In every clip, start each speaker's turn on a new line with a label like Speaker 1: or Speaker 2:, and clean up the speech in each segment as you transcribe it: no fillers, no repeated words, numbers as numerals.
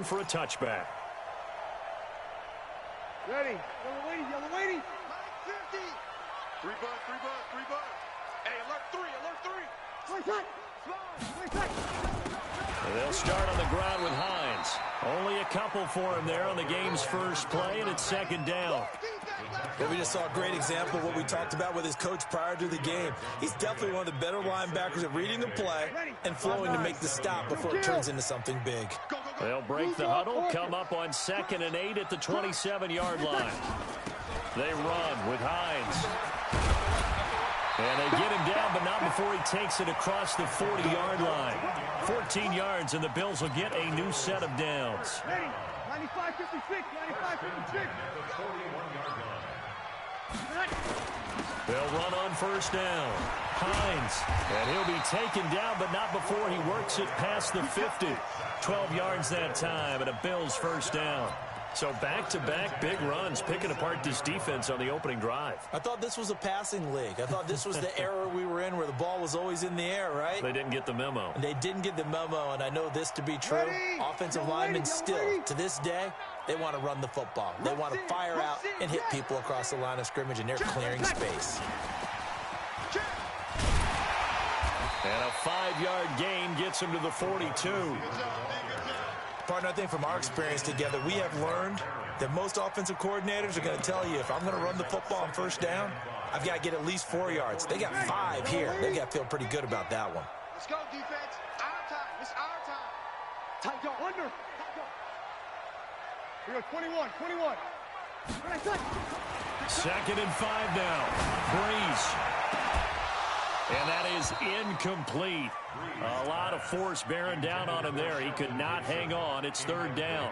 Speaker 1: for a touchback.
Speaker 2: Ready. Yellow lady, yellow lady.
Speaker 3: 50. 3 bucks, 3 bucks, 3 bucks. Hey, alert 3, alert 3.
Speaker 2: Play tight. Play tight.
Speaker 1: They'll start on the ground with Hines. Only a couple for him there on the game's first play, and it's second down.
Speaker 4: Well, we just saw a great example of what we talked about with his coach prior to the game. He's definitely one of the better linebackers at reading the play and flowing to make the stop before it turns into something big.
Speaker 1: They'll break the huddle, come up on 2nd and 8 at the 27-yard line. They run with Hines. And they get him down, but not before he takes it across the 40-yard line. 14 yards, and the Bills will get a new set of downs.
Speaker 2: 95-56, 95-56.
Speaker 1: They'll run on first down. Hines, and he'll be taken down, but not before he works it past the 50. 12 yards that time, and a Bills first down. So back-to-back big runs, picking apart this defense on the opening drive.
Speaker 4: I thought this was a passing league. I thought this was the era we were in where the ball was always in the air, right?
Speaker 1: They didn't get the memo.
Speaker 4: And they didn't get the memo, and I know this to be true. Offensive linemen still, to this day, they want to run the football. They want to fire out and hit people across the line of scrimmage, and they're clearing space.
Speaker 1: And a 5-yard gain gets him to the 42.
Speaker 4: Partner, I think from our experience together, we have learned that most offensive coordinators are going to tell you, if I'm going to run the football on first down, I've got to get at least 4 yards. They got 5 here. They got to feel pretty good about that one.
Speaker 3: Let's go, defense. Our time. It's our time.
Speaker 2: Tight go under. Here we go, 21, 21.
Speaker 1: 2nd and 5 now. Breeze. And that is incomplete. A lot of force bearing down on him there. He could not hang on. It's 3rd down.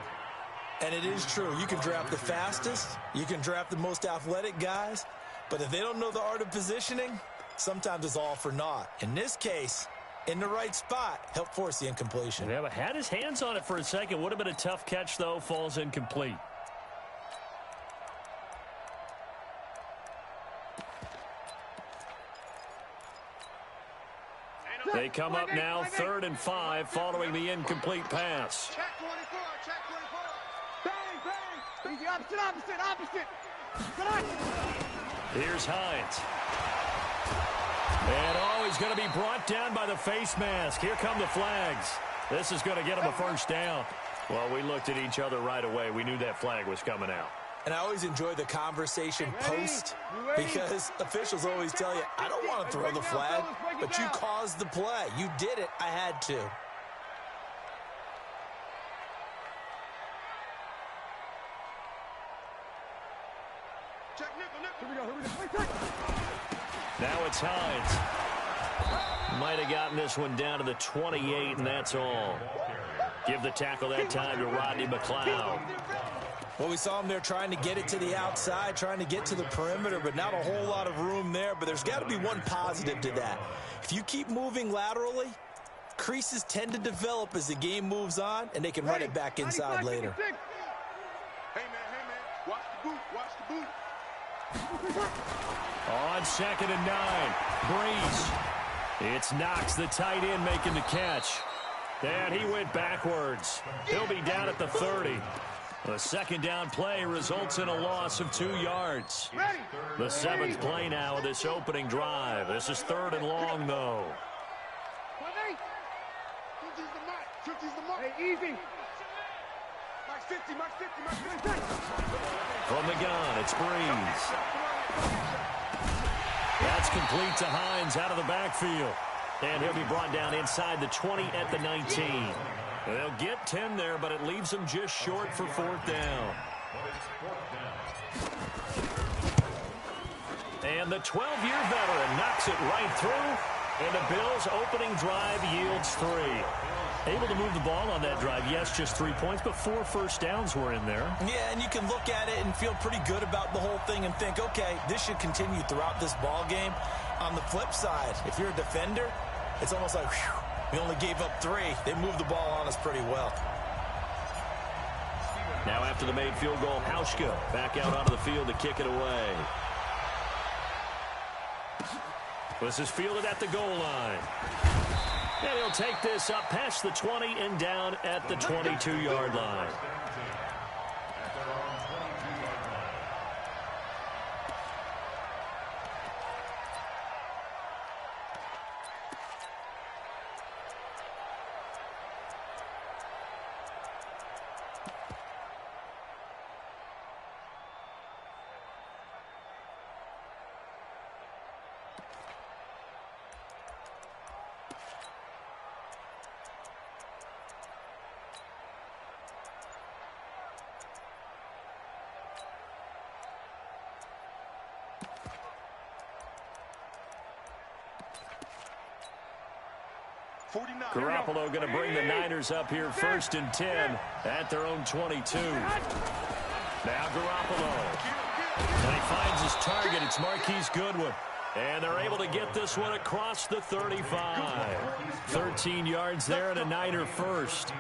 Speaker 4: And it is true. You can draft the fastest. You can draft the most athletic guys. But if they don't know the art of positioning, sometimes it's all for naught. In this case, in the right spot, helped force the incompletion.
Speaker 1: Yeah, but had his hands on it for a second. Would have been a tough catch, though. Falls incomplete. They come up now, 3rd and 5, following the incomplete pass.
Speaker 3: Check 24, check 24.
Speaker 2: Bang, bang. Easy, opposite.
Speaker 1: Here's Hines. And he's going to be brought down by the face mask. Here come the flags. This is going to get him a first down. Well, we looked at each other right away. We knew that flag was coming out.
Speaker 4: And I always enjoy the conversation post because officials always tell you, I don't want to throw the flag, but you caused the play. You did it. I had to.
Speaker 1: Now it's Hines. Might have gotten this one down to the 28, and that's all. Give the tackle that time to Rodney McLeod.
Speaker 4: Well, we saw him there trying to get it to the outside, trying to get to the perimeter, but not a whole lot of room there. But there's got to be one positive to that. If you keep moving laterally, creases tend to develop as the game moves on, and they can run it back inside later.
Speaker 3: Hey, man, watch the boot, watch the boot.
Speaker 1: On 2nd and 9, Breeze. It's Knox, the tight end, making the catch. And he went backwards. He'll be down at the 30. The second down play results in a loss of 2 yards. The 7th play now of this opening drive. This is 3rd and long, though.
Speaker 2: Hey, easy.
Speaker 1: From the gun, it's Breeze. That's complete to Hines out of the backfield. And he'll be brought down inside the 20 at the 19. They'll get 10 there, but it leaves them just short for 4th down. And the 12-year veteran knocks it right through, and the Bills' opening drive yields 3. Able to move the ball on that drive. Yes, just 3 points, but 4 first downs were in there.
Speaker 4: Yeah, and you can look at it and feel pretty good about the whole thing and think, okay, this should continue throughout this ball game. On the flip side, if you're a defender, it's almost like, whew, we only gave up 3. They moved the ball on us pretty well.
Speaker 1: Now after the made field goal, Hauschka back out onto the field to kick it away. This is fielded at the goal line. And he'll take this up past the 20 and down at the 22-yard line. Garoppolo going to bring the Niners up here 1st and 10 at their own 22. Now Garoppolo. And he finds his target. It's Marquise Goodwin. And they're able to get this one across the 35. 13 yards there and a Niner first.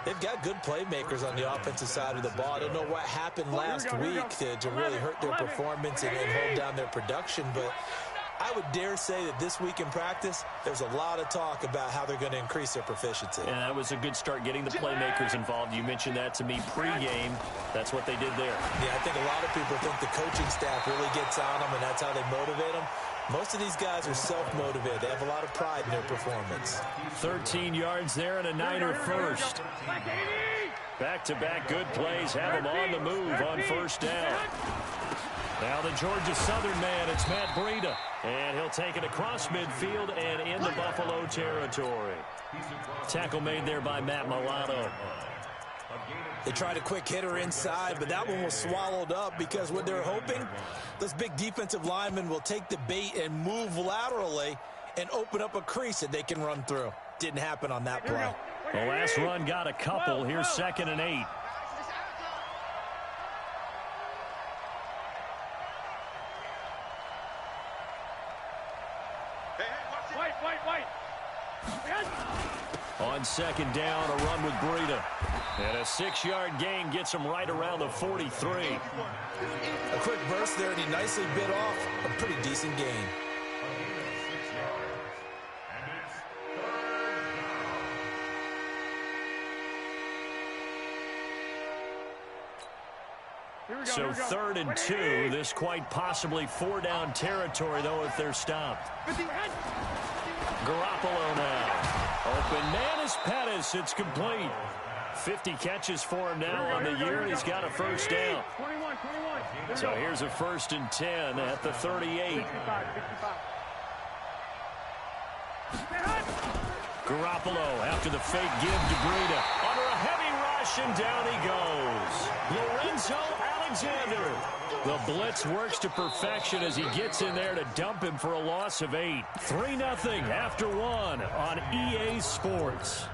Speaker 4: They've got good playmakers on the offensive side of the ball. I don't know what happened last week to really hurt their performance and hold down their production, but I would dare say that this week in practice, there's a lot of talk about how they're going to increase their proficiency.
Speaker 1: And that was a good start getting the playmakers involved. You mentioned that to me pregame. That's what they did there.
Speaker 4: Yeah, I think a lot of people think the coaching staff really gets on them, and that's how they motivate them. Most of these guys are self-motivated. They have a lot of pride in their performance.
Speaker 1: 13 yards there and a Niner first. Back-to-back good plays have them on the move on 1st down. Now the Georgia Southern man, it's Matt Breida. And he'll take it across midfield and into Buffalo territory. Tackle made there by Matt Milano.
Speaker 4: They tried a quick hitter inside, but that one was swallowed up because what they're hoping, those big defensive linemen will take the bait and move laterally and open up a crease that they can run through. Didn't happen on that play.
Speaker 1: The last run got a couple. Here's 2nd and 8. On 2nd down, a run with Breida. And a 6-yard gain gets him right around the 43.
Speaker 4: A quick burst there, and he nicely bit off a pretty decent gain.
Speaker 1: So 3rd and 2. This quite possibly 4-down territory, though, if they're stopped. Garoppolo now. Open man is Pettis. It's complete. 50 catches for him now on the year, and he's got a 1st down. So here's a 1st and 10 at the 38. Garoppolo after the fake give to Breida. Under a heavy rush, and down he goes. Lorenzo Alexander. The blitz works to perfection as he gets in there to dump him for a loss of 8. 3-0 after 1 on EA Sports.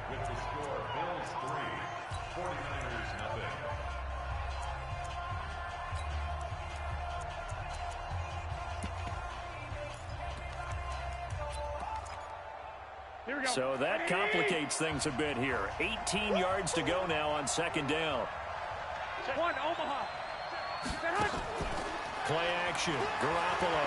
Speaker 1: So that complicates things a bit here. 18 yards to go now on 2nd down. Play action. Garoppolo.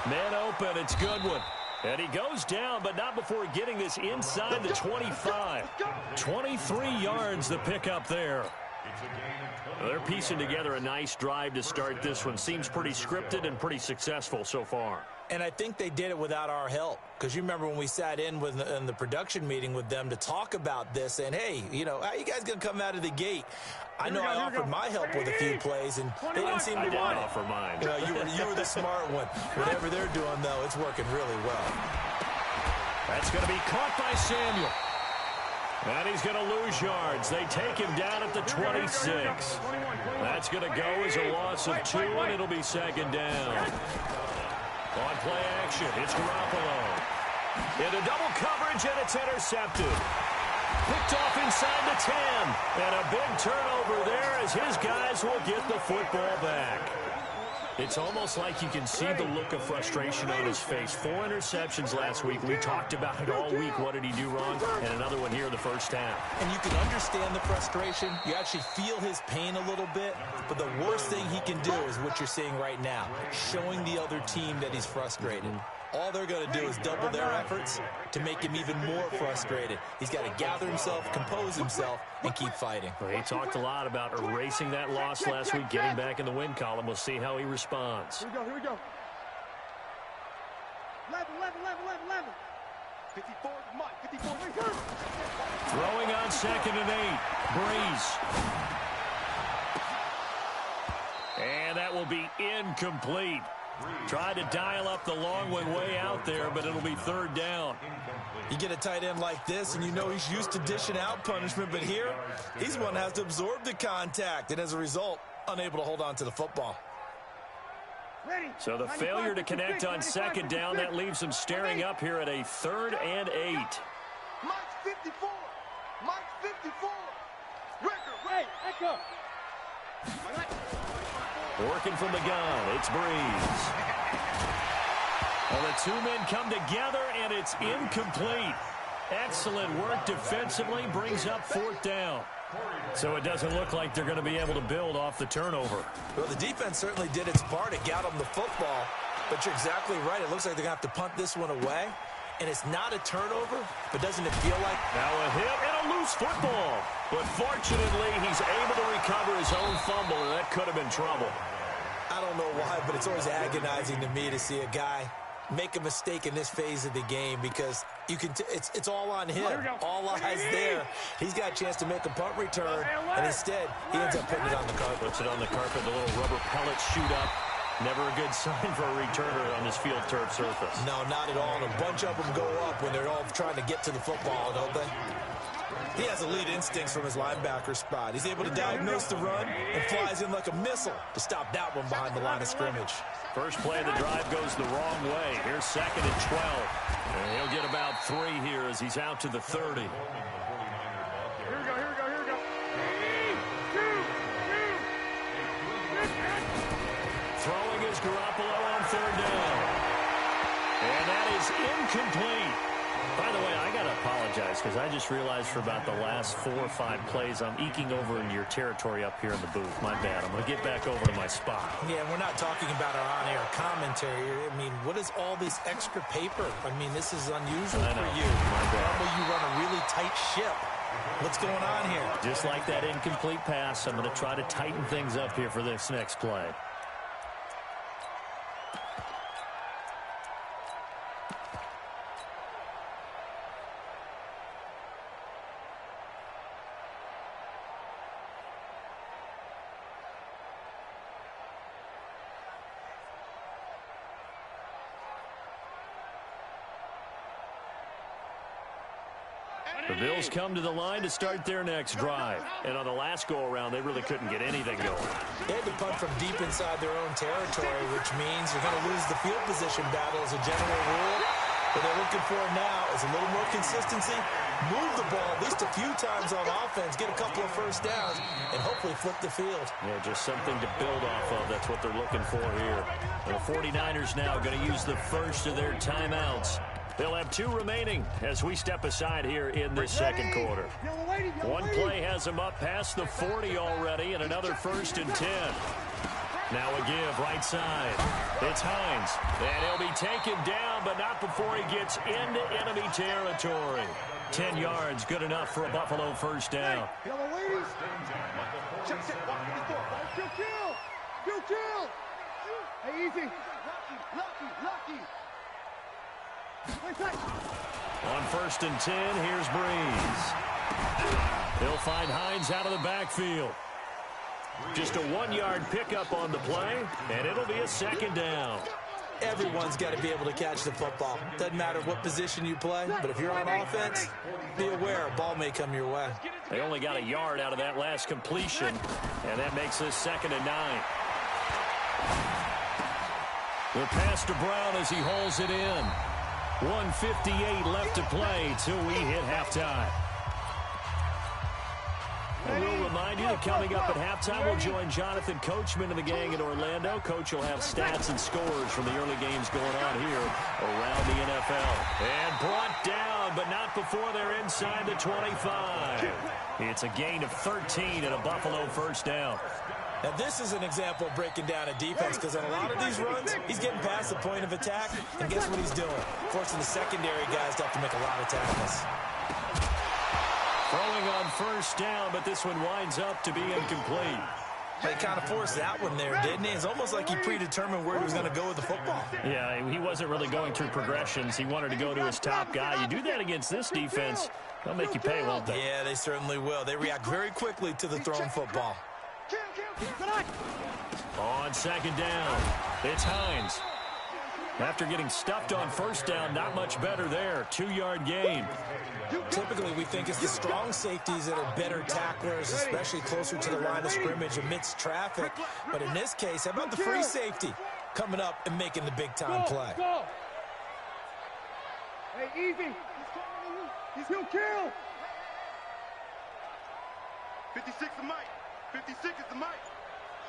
Speaker 1: Man open. It's Goodwin. And he goes down, but not before getting this inside the 25. 23 yards the pickup there. They're piecing together a nice drive to start this one. Seems pretty scripted and pretty successful so far.
Speaker 4: And I think they did it without our help. Because you remember when we sat in the production meeting with them to talk about this, and hey, you know, how you guys going to come out of the gate? I know I offered my help with a few plays, and they didn't seem to want it.
Speaker 1: Offer mine.
Speaker 4: You know, you were the smart one. Whatever they're doing, though, it's working really well.
Speaker 1: That's going to be caught by Samuel. And he's going to lose yards. They take him down at the 26. That's going to go as a loss of 2, and it'll be 2nd down. On play action, it's Garoppolo. Into double coverage, and it's intercepted. Picked off inside the 10. And a big turnover there as his guys will get the football back. It's almost like you can see the look of frustration on his face. 4 interceptions last week. We talked about it all week. What did he do wrong? And another one here in the 1st half.
Speaker 4: And you can understand the frustration. You actually feel his pain a little bit. But the worst thing he can do is what you're seeing right now, showing the other team that he's frustrated. All they're going to do is double their efforts to make him even more frustrated. He's got to gather himself, compose himself, and keep fighting.
Speaker 1: Well, he talked a lot about erasing that loss last week, getting back in the win column. We'll see how he responds.
Speaker 2: Here we go, here we go. 11,
Speaker 3: 54, Mike, 54.
Speaker 1: Throwing on 2nd and 8. Breeze. And that will be incomplete. Tried to dial up the long one way out there, but it'll be 3rd down.
Speaker 4: You get a tight end like this, and you know he's used to dishing out punishment, but here, he's one that has to absorb the contact, and as a result, unable to hold on to the football.
Speaker 1: So the failure to connect on 2nd down, that leaves him staring up here at a 3rd and 8.
Speaker 3: Mike's 54. Mike's 54. Record.
Speaker 2: Hey, echo.
Speaker 1: Working from the gun, it's Breeze. Well, the two men come together, and it's incomplete. Excellent work defensively, brings up 4th down. So it doesn't look like they're going to be able to build off the turnover.
Speaker 4: Well, the defense certainly did its part. It got them the football, but you're exactly right. It looks like they're going to have to punt this one away, and it's not a turnover, but doesn't it feel like?
Speaker 1: Now a hit and a loose football. But fortunately, he's able to recover his own fumble, and that could have been trouble.
Speaker 4: I don't know why, but it's always agonizing to me to see a guy make a mistake in this phase of the game because you can. It's all on him. All eyes there. He's got a chance to make a punt return, and instead he ends up putting it on the carpet.
Speaker 1: Puts it on the carpet. The little rubber pellets shoot up. Never a good sign for a returner on this field turf surface.
Speaker 4: No, not at all. And a bunch of them go up when they're all trying to get to the football, don't they? He has elite instincts from his linebacker spot. He's able to diagnose the run and flies in like a missile to stop that one behind the line of scrimmage.
Speaker 1: First play of the drive goes the wrong way. Here's 2nd and 12. And he'll get about 3 here as he's out to the 30.
Speaker 2: Here we go, here we go, here we go. 3, 2, 2.
Speaker 1: Throwing is Garoppolo on 3rd down. And that is incomplete. By the way, I got to apologize because I just realized for about the last 4 or 5 plays, I'm eking over into your territory up here in the booth. My bad. I'm going to get back over to my spot.
Speaker 4: Yeah, we're not talking about our on-air commentary. I mean, what is all this extra paper? I mean, this is unusual for you.
Speaker 1: My bad.
Speaker 4: Normally you run a really tight ship. What's going on here?
Speaker 1: Just like that incomplete pass, I'm going to try to tighten things up here for this next play. The Bills come to the line to start their next drive. And on the last go-around, they really couldn't get anything going.
Speaker 4: They had to punt from deep inside their own territory, which means you're going to lose the field position battle as a general rule. What they're looking for now is a little more consistency, move the ball at least a few times on offense, get a couple of first downs, and hopefully flip the field.
Speaker 1: Yeah, just something to build off of. That's what they're looking for here. The 49ers now going to use the first of their timeouts. They'll have 2 remaining as we step aside here in this second quarter. One play has them up past the 40 already, and another 1st and 10. Now a give right side. It's Hines, and he'll be taken down, but not before he gets into enemy territory. 10 yards, good enough for a Buffalo first down.
Speaker 2: Yellow ladies. Check, kill. Hey, easy. Lucky.
Speaker 1: On 1st and 10, here's Breeze. He'll find Hines out of the backfield. Just a 1-yard pickup on the play, and it'll be a 2nd down.
Speaker 4: Everyone's got to be able to catch the football. Doesn't matter what position you play, but if you're on offense, be aware a ball may come your way.
Speaker 1: They only got a yard out of that last completion, and that makes this 2nd and 9. The pass to Brown as he hauls it in. 1:58 left to play till we hit halftime. And we'll remind you that coming up at halftime, we'll join Jonathan Coachman and the gang in Orlando. Coach will have stats and scores from the early games going on here around the NFL. And brought down, but not before they're inside the 25. It's a gain of 13 and a Buffalo first down.
Speaker 4: Now, this is an example of breaking down a defense because on a lot of these runs, he's getting past the point of attack, and guess what he's doing? Forcing the secondary guys to have to make a lot of tackles.
Speaker 1: Throwing on first down, but this one winds up to be incomplete.
Speaker 4: They kind of forced that one there, didn't he? It's almost like he predetermined where he was going to go with the football.
Speaker 1: Yeah, he wasn't really going through progressions. He wanted to go to his top guy. You do that against this defense, they'll make you pay, won't they?
Speaker 4: Yeah, they certainly will. They react very quickly to the thrown football.
Speaker 1: On second down, it's Hines. After getting stuffed on first down, not much better there. 2-yard gain.
Speaker 4: Typically, we think it's the strong safeties that are better tacklers, especially closer to the line of scrimmage amidst traffic. But in this case, how about the free safety coming up and making the big-time play?
Speaker 2: Hey, easy. He's going to kill.
Speaker 3: 56 is Mike. 56 is the Mike.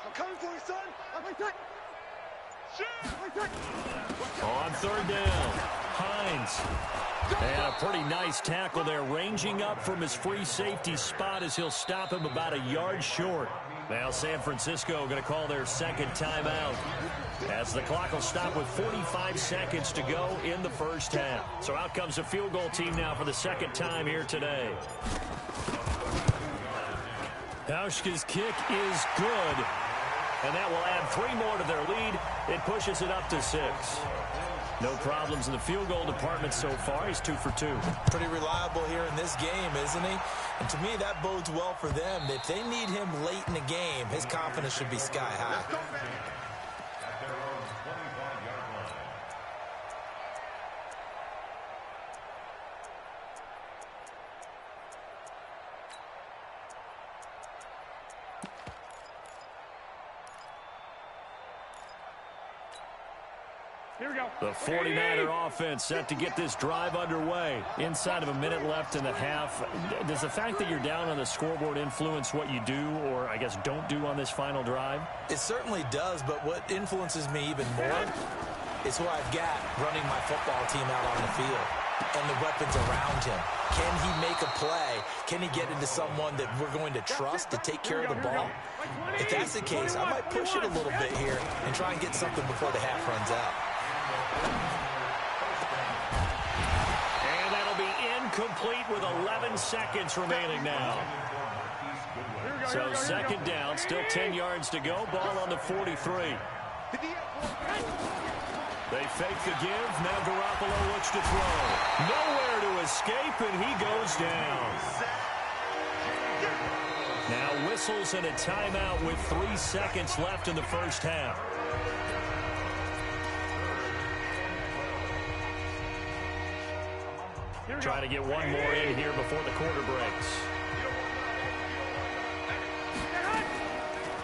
Speaker 2: I'm coming for you, son. I'm right there.
Speaker 1: On third down, Hines. And a pretty nice tackle there, ranging up from his free safety spot as he'll stop him about a yard short. Now San Francisco going to call their second timeout as the clock will stop with 45 seconds to go in the first half. So out comes a field goal team now for the second time here today. Hauschka's kick is good. And that will add 3 more to their lead. It pushes it up to 6. No problems in the field goal department so far. He's 2 for 2.
Speaker 4: Pretty reliable here in this game, isn't he? And to me, that bodes well for them. If they need him late in the game, his confidence should be sky high.
Speaker 1: The 49er offense set to get this drive underway. Inside of a minute left in the half. Does the fact that you're down on the scoreboard influence what you do, or I guess don't do on this final drive?
Speaker 4: It certainly does, but what influences me even more is who I've got running my football team out on the field and the weapons around him. Can he make a play? Can he get into someone that we're going to trust to take care of the ball? If that's the case, I might push it a little bit here and try and get something before the half runs out.
Speaker 1: And that'll be incomplete with 11 seconds remaining now. So second down, still 10 yards to go. Ball on the 43. They fake the give. Now Garoppolo looks to throw. Nowhere to escape, and he goes down. Now whistles and a timeout with 3 seconds left in the first half. Trying to get one more in here before the quarter breaks.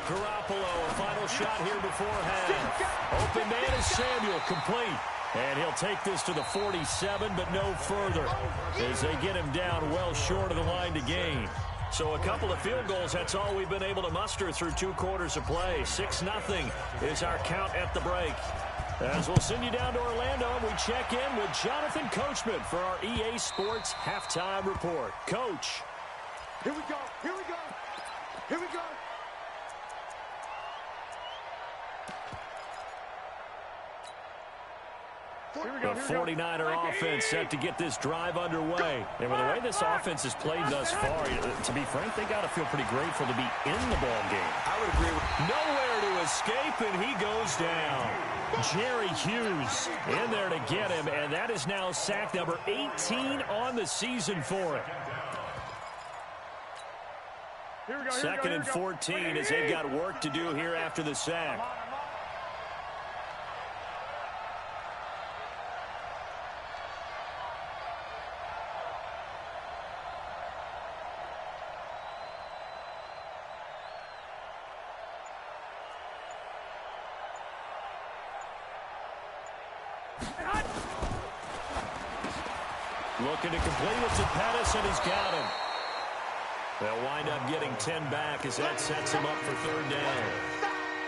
Speaker 1: Garoppolo, a final shot here before half. Open man is Samuel, complete. And he'll take this to the 47, but no further, as they get him down well short of the line to gain. So a couple of field goals, that's all we've been able to muster through 2 quarters of play. 6-0 is our count at the break. As we'll send you down to Orlando, and we check in with Jonathan Coachman for our EA Sports Halftime Report. Coach.
Speaker 2: Here we go. Here we go. Here we go.
Speaker 1: The 49er offense set to get this drive underway. And with the way this offense has played thus far, to be frank, they got to feel pretty grateful to be in the ball game.
Speaker 4: I would agree with
Speaker 1: nowhere to escape, and he goes down. Jerry Hughes in there to get him, and that is now sack number 18 on the season for him. Second and 14 as they've got work to do here after the sack. Looking to complete it to Pettis, and he's got him. They'll wind up getting 10 back as that sets him up for third down.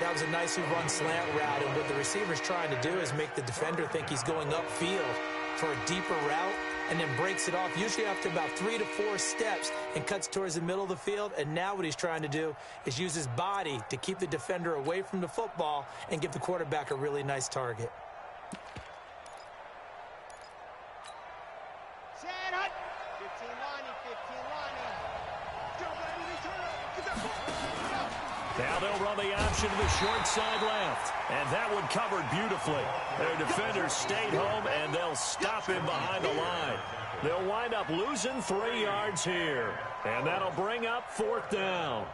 Speaker 4: That was a nicely run slant route, and what the receiver's trying to do is make the defender think he's going upfield for a deeper route, and then breaks it off, usually after about 3 to 4 steps, and cuts towards the middle of the field. And now what he's trying to do is use his body to keep the defender away from the football and give the quarterback a really nice target.
Speaker 1: Now they'll run the option to the short side left. And that one covered beautifully. Their defenders stayed home, and they'll stop him behind the line. They'll wind up losing 3 yards here. And that'll bring up 4th down.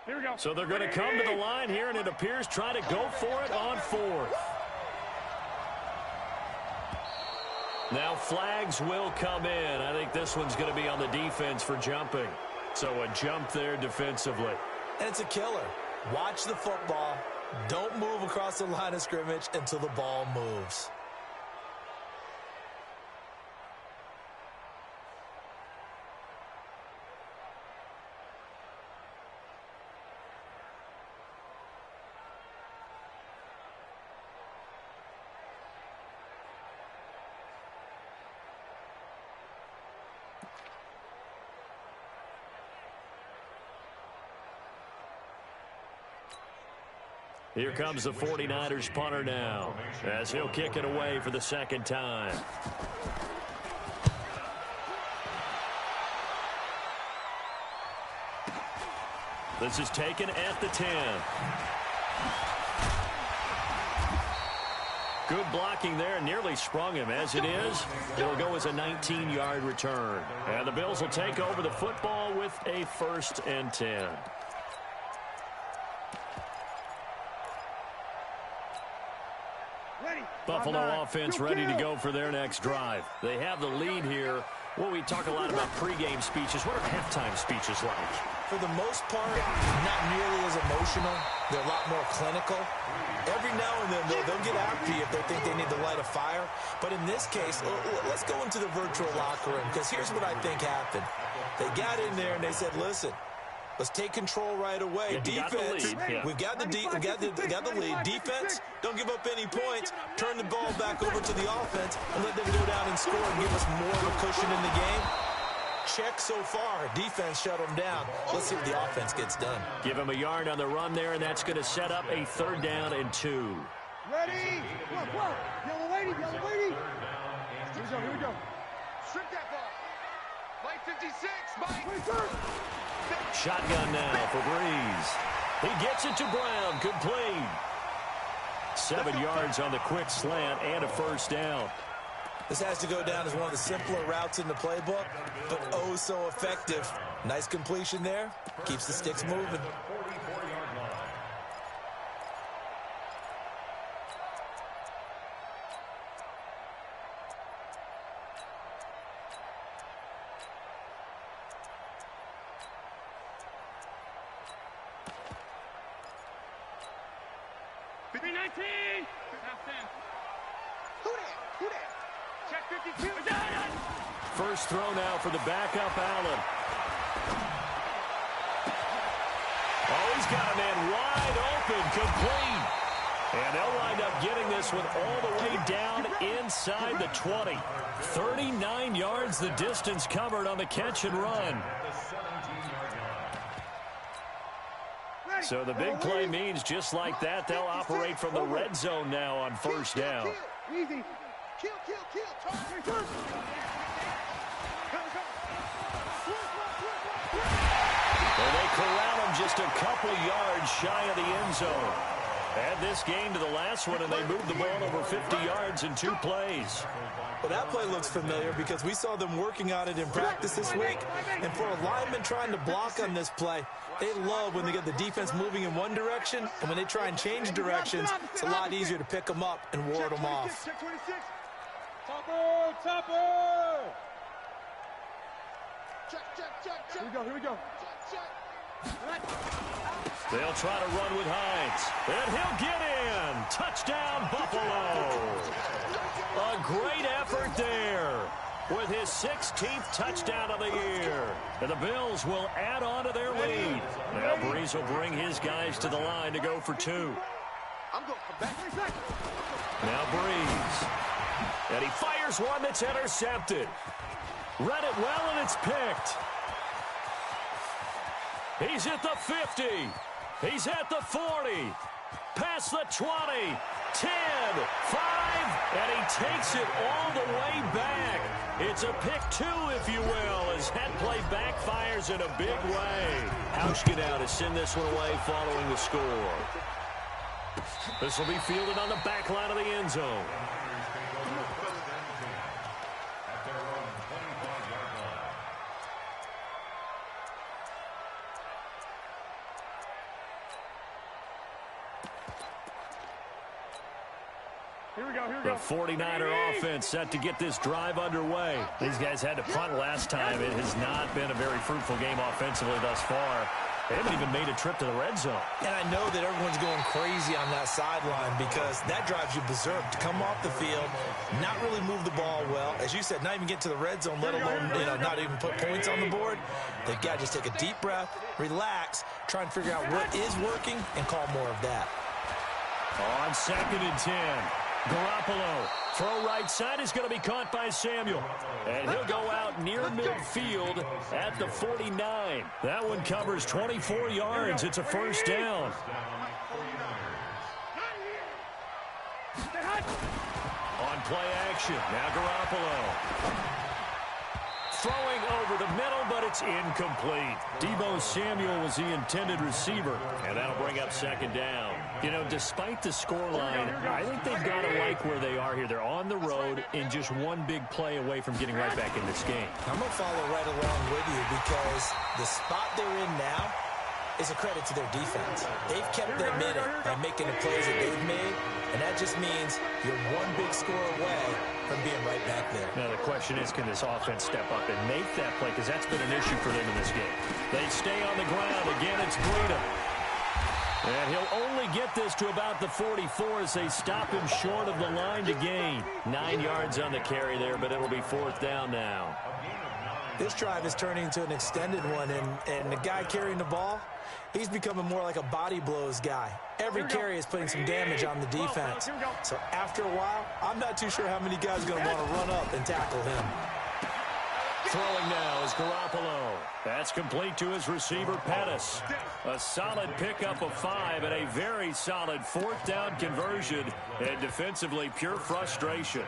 Speaker 2: Here we go.
Speaker 1: So they're going to come to the line here, and it appears trying to go for it on 4th. Now flags will come in. I think this one's going to be on the defense for jumping. So a jump there defensively.
Speaker 4: And it's a killer. Watch the football. Don't move across the line of scrimmage until the ball moves.
Speaker 1: Here comes the 49ers punter now, as he'll kick it away for the 2nd time. This is taken at the 10. Good blocking there, nearly sprung him. As it is, it'll go as a 19-yard return. And the Bills will take over the football with a 1st and 10. Buffalo offense ready to go for their next drive. They have the lead here. Well, we talk a lot about pregame speeches. What are halftime speeches like?
Speaker 4: For the most part, not nearly as emotional. They're a lot more clinical. Every now and then, they'll get after you if they think they need to light a fire. But in this case, let's go into the virtual locker room, because here's what I think happened. They got in there and they said, listen, let's take control right away. Defense, we've got the lead. Defense, don't give up any points. Turn the ball back over to the offense and let them go down and score and give us more of a cushion in the game. Check so far. Defense shut them down. Let's see what the offense gets done.
Speaker 1: Give him a yard on the run there, and that's going to set up a 3rd down and 2.
Speaker 2: Ready? Whoa. Yellow lady. Here we go.
Speaker 3: Strip that ball. Mike 56. Mike.
Speaker 1: Shotgun now for Breeze. He gets it to Brown. Complete. 7 yards on the quick slant and a 1st down.
Speaker 4: This has to go down as one of the simpler routes in the playbook, but oh so effective. Nice completion there. Keeps the sticks moving.
Speaker 1: First throw now for the backup, Allen. Oh, he's got a man wide open, complete. And they'll wind up getting this one all the way down inside the 20. 39 yards the distance covered on the catch and run. So the big play means just like that, they'll operate from the red zone now on 1st down.
Speaker 2: Easy. Kill.
Speaker 1: Well, they corral him just a couple yards shy of the end zone. Add this game to the last one, and they moved the ball over 50 yards in 2 plays.
Speaker 4: Well, that play looks familiar because we saw them working on it in practice this week. And for a lineman trying to block on this play, they love when they get the defense moving in one direction, and when they try and change directions, it's a lot easier to pick them up and ward them off.
Speaker 2: Check 26. Topper, topper. Check. Here we go.
Speaker 1: They'll try to run with Hines, and he'll get in. Touchdown, Buffalo. A great effort there with his 16th touchdown of the year. And the Bills will add on to their lead. Now Breeze will bring his guys to the line to go for 2.
Speaker 2: I'm going to come back.
Speaker 1: Now Breeze. And he fires one that's intercepted. Read it well, and it's picked. He's at the 50. He's at the 40. Past the 20. 10, 5, and he takes it all the way back. It's a pick 2, if you will, as that play backfires in a big way. Hauschka to send this one away following the score. This will be fielded on the back line of the end zone. The 49er offense set to get this drive underway. These guys had to punt last time. It has not been a very fruitful game offensively thus far. They haven't even made a trip to the red zone. And I know that everyone's going crazy on that sideline because that drives you berserk to come off the field, not really move the ball well. As you said, not even get to the red zone, let alone, not even put points on the board. They've got to just take a deep breath, relax, try and figure out what is working, and call more of that. On 2nd and 10. Garoppolo, throw right side is going to be caught by Samuel. And he'll go out near midfield at the 49. That one covers 24 yards. It's a first down. On play action, now Garoppolo. Throwing over the middle, but it's incomplete. Deebo Samuel was the intended receiver, and that'll bring up 2nd down. Despite the scoreline, I think they've got to like where they are here. They're on the road and just one big play away from getting right back in this game.
Speaker 4: I'm going to follow right along with you because the spot they're in now is a credit to their defense. They've kept them in it by making the plays that they've made, and that just means you're one big score away from being right back there.
Speaker 1: Now the question is, can this offense step up and make that play? Because that's been an issue for them in this game. They stay on the ground. Again, it's Breida. And he'll only get this to about the 44 as they stop him short of the line to gain. 9 yards on the carry there, but it'll be 4th down now.
Speaker 4: This drive is turning into an extended one, and the guy carrying the ball, he's becoming more like a body blows guy. Every carry is putting some damage on the defense. So after a while, I'm not too sure how many guys are going to want to run up and tackle him.
Speaker 1: Throwing now is Garoppolo. That's complete to his receiver, Pettis. A solid pickup of 5 and a very solid 4th down conversion. And defensively, pure frustration.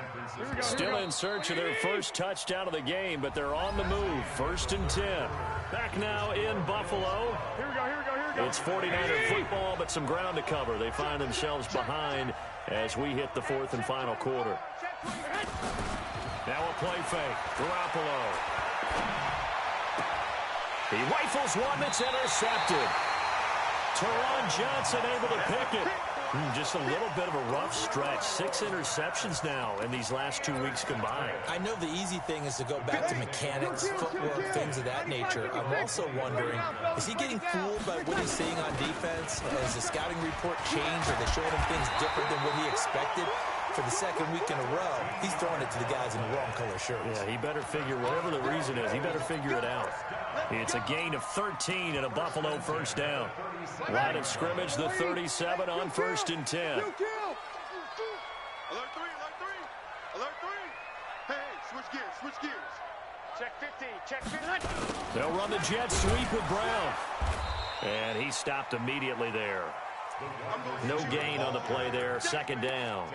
Speaker 1: Still in search of their first touchdown of the game, but they're on the move. 1st and 10. Back now in Buffalo.
Speaker 2: Here we go.
Speaker 1: It's 49er football, but some ground to cover. They find themselves behind as we hit the 4th and final quarter. Now a play fake. Garoppolo. He rifles one that's intercepted. Teron Johnson able to pick it. Just a little bit of a rough stretch. 6 interceptions now in these last 2 weeks combined.
Speaker 4: I know the easy thing is to go back to mechanics, footwork, things of that nature. I'm also wondering, is he getting fooled by what he's seeing on defense? Has the scouting report changed? Are they showing him things different than what he expected? For the 2nd week in a row, he's throwing it to the guys in the wrong color shirts.
Speaker 1: Yeah, he better figure, whatever the reason is, he better figure it out. It's a gain of 13 and a Buffalo first down. Line of scrimmage, the 37 on 1st and 10.
Speaker 3: Alert 3. Hey, switch gears.
Speaker 2: Check 50.
Speaker 1: They'll run the jet sweep with Brown. And he stopped immediately there. No gain on the play there. 2nd down.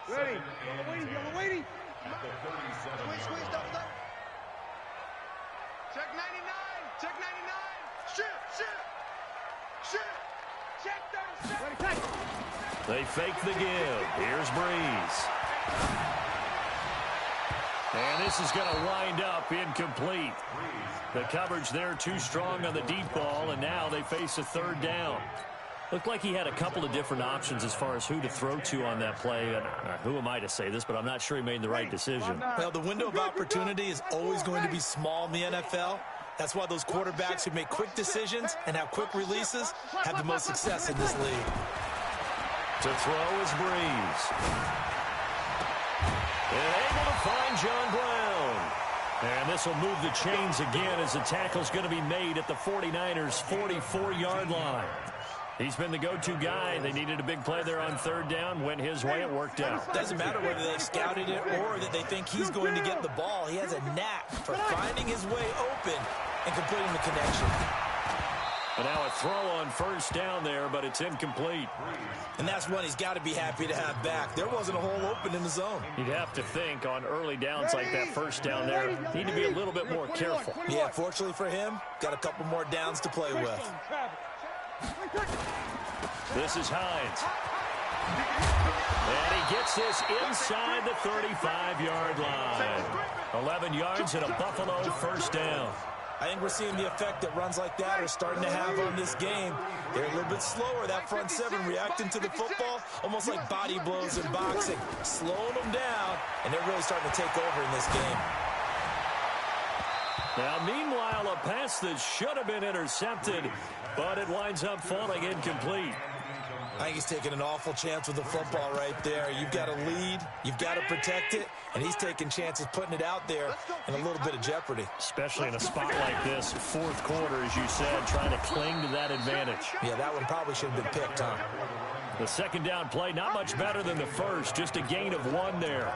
Speaker 2: Ready. Yellow waiting.
Speaker 3: Squeeze, double. Check 99. Shift.
Speaker 1: They fake the give. Here's Breeze. And this is going to wind up incomplete. The coverage there too strong on the deep ball, and now they face a third down. Looked like he had a couple of different options as far as who to throw to on that play. And who am I to say this, but I'm not sure he made the right decision.
Speaker 4: Well, the window of opportunity is always going to be small in the NFL. That's why those quarterbacks who make quick decisions and have quick releases have the most success in this league.
Speaker 1: To throw is Breeze. And able to find John Brown. And this will move the chains again as the tackle's going to be made at the 49ers' 44-yard line. He's been the go-to guy. They needed a big play there on third down. Went his way. It worked out.
Speaker 4: Doesn't matter whether they've scouted it or that they think he's going to get the ball. He has a knack for finding his way open and completing the connection.
Speaker 1: And now a throw on first down there, but it's incomplete.
Speaker 4: And that's one he's got to be happy to have back. There wasn't a hole open in the zone.
Speaker 1: You'd have to think on early downs like that first down there, need to be a little bit more careful.
Speaker 4: Yeah, fortunately for him, got a couple more downs to play with.
Speaker 1: This is Hines. And he gets this inside the 35-yard line. 11 yards and a Buffalo first down.
Speaker 4: I think we're seeing the effect that runs like that are starting to have on this game. They're a little bit slower, that front seven, reacting to the football, almost like body blows in boxing, slowing them down, and they're really starting to take over in this game.
Speaker 1: Now, meanwhile, a pass that should have been intercepted, but it winds up falling incomplete.
Speaker 4: I think he's taking an awful chance with the football right there. You've got to lead, you've got to protect it, and he's taking chances putting it out there in a little bit of jeopardy.
Speaker 1: Especially in a spot like this, fourth quarter, as you said, trying to cling to that advantage.
Speaker 4: Yeah, that one probably should have been picked, huh?
Speaker 1: The second down play, not much better than the first, just a gain of one there.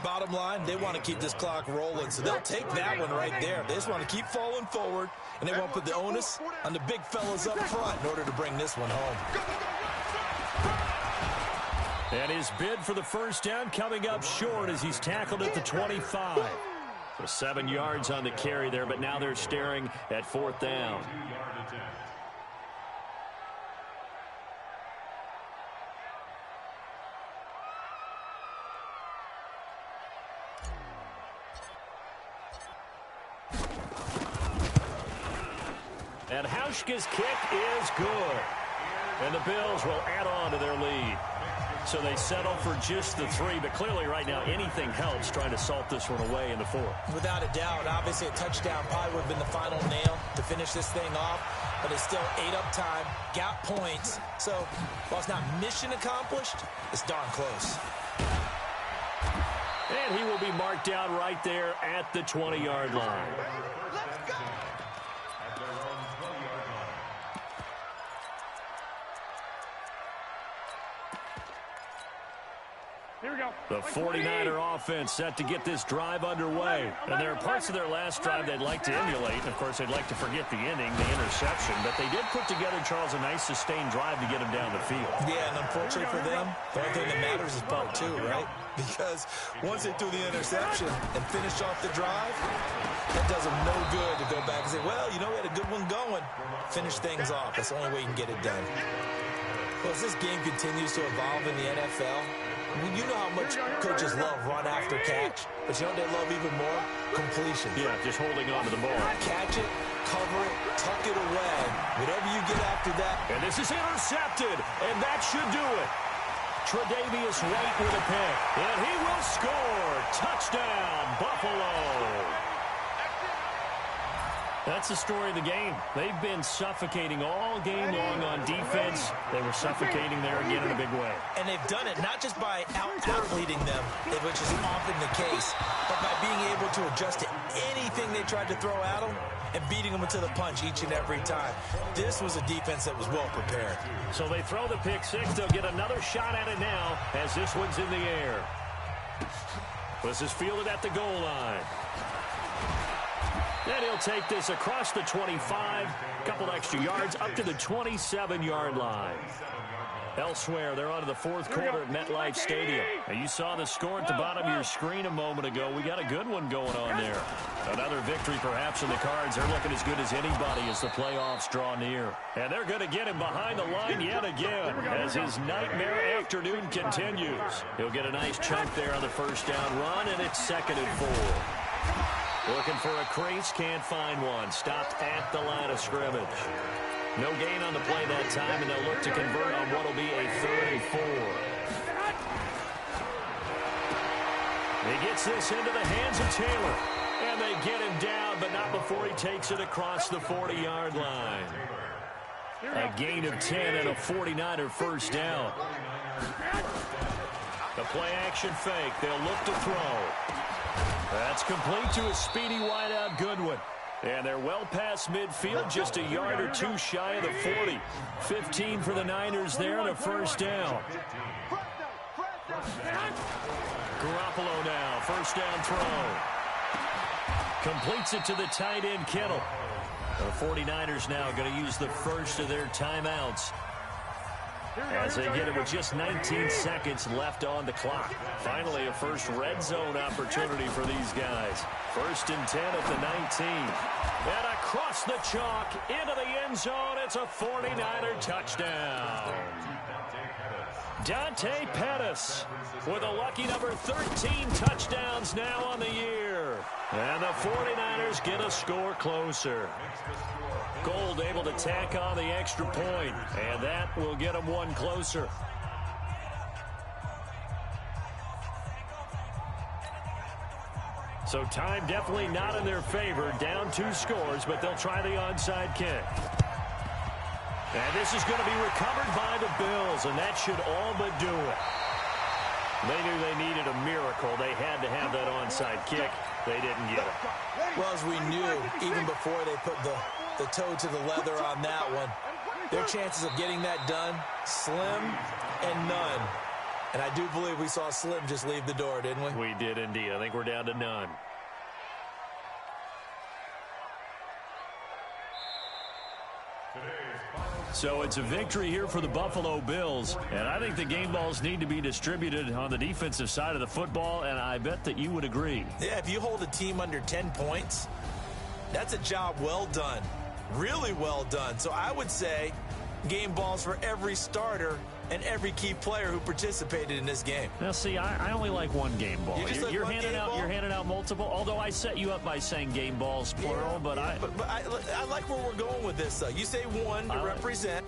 Speaker 4: Bottom line, they want to keep this clock rolling, so they'll take that one right there. They just want to keep falling forward, and they won't put the onus on the big fellas up front in order to bring this one home.
Speaker 1: And his bid for the first down coming up short as he's tackled at the 25. So 7 yards on the carry there, but now they're staring at fourth down. And Hauschka's kick is good. And the Bills will add on to their lead. So they settle for just the 3, but clearly right now anything helps trying to salt this one away in the 4th.
Speaker 4: Without a doubt, obviously a touchdown probably would have been the final nail to finish this thing off, but it's still ate up time, got points. So while it's not mission accomplished, it's darn close.
Speaker 1: And he will be marked down right there at the 20-yard line.
Speaker 2: Here we go.
Speaker 1: The 49er offense set to get this drive underway. And there are parts of their last drive they'd like to emulate. And, of course, they'd like to forget the inning, the interception. But they did put together, Charles, a nice sustained drive to get him down the field.
Speaker 4: Yeah, and unfortunately for them, the only thing that matters is part 2, right? Because once they threw the interception and finished off the drive, that does them no good to go back and say, well, you know, we had a good one going. Finish things off. That's the only way you can get it done. Well, as this game continues to evolve in the NFL, you know how much coaches love run after catch, but you know what they love even more? Completion.
Speaker 1: Yeah, just holding on to the ball.
Speaker 4: Catch it, cover it, tuck it away. Whatever you get after that.
Speaker 1: And this is intercepted, and that should do it. Tre'Davious White with a pick, and he will score. Touchdown, Buffalo. That's the story of the game. They've been suffocating all game long on defense. They were suffocating there again in a big way.
Speaker 4: And they've done it not just by out-athleting them, which is often the case, but by being able to adjust to anything they tried to throw at them and beating them into the punch each and every time. This was a defense that was well prepared.
Speaker 1: So they throw the pick six. They'll get another shot at it now as this one's in the air. This is fielded at the goal line. And he'll take this across the 25, a couple extra yards, up to the 27-yard line. Elsewhere, they're on to the fourth quarter at MetLife Stadium. And you saw the score at the bottom of your screen a moment ago. We got a good one going on there. Another victory perhaps in the cards. They're looking as good as anybody as the playoffs draw near. And they're going to get him behind the line yet again as his nightmare afternoon continues. He'll get a nice chunk there on the first down run, and it's 2nd and 4. Looking for a crease, can't find one. Stopped at the line of scrimmage. No gain on the play that time, and they'll look to convert on what will be a 3rd and 4. He gets this into the hands of Taylor. And they get him down, but not before he takes it across the 40-yard line. A gain of 10 and a 49er first down. The play-action fake. They'll look to throw. That's complete to a speedy wideout Goodwin. And they're well past midfield, just a yard or two shy of the 40. 15 for the Niners there and a first down. Garoppolo now, first down throw. Completes it to the tight end, Kittle. The 49ers now going to use the first of their timeouts as they get it with just 19 seconds left on the clock. Finally, a first red zone opportunity for these guys. 1st and 10 at the 19. And across the chalk into the end zone. It's a 49er touchdown. Dante Pettis with a lucky number 13 touchdowns now on the year. And the 49ers get a score closer. Gold able to tack on the extra point, and that will get them one closer. So time definitely not in their favor. Down 2 scores, but they'll try the onside kick. And this is going to be recovered by the Bills, and that should all but do it. They knew they needed a miracle. They had to have that onside kick. They didn't get it.
Speaker 4: Well, as we knew, even before they put the toe to the leather on that one, their chances of getting that done, slim and none. And I do believe we saw Slim just leave the door, didn't we?
Speaker 1: We did indeed. I think we're down to none. So it's a victory here for the Buffalo Bills, and I think the game balls need to be distributed on the defensive side of the football, and I bet that you would agree.
Speaker 4: Yeah, if you hold a team under 10 points, that's a job well done, really well done. So I would say game balls for every starter and every key player who participated in this game.
Speaker 1: Now, see, I only like one game ball. You're handing out multiple, although I set you up by saying game balls, plural,
Speaker 4: yeah,
Speaker 1: but
Speaker 4: I like where we're going with this, though. You say one to represent.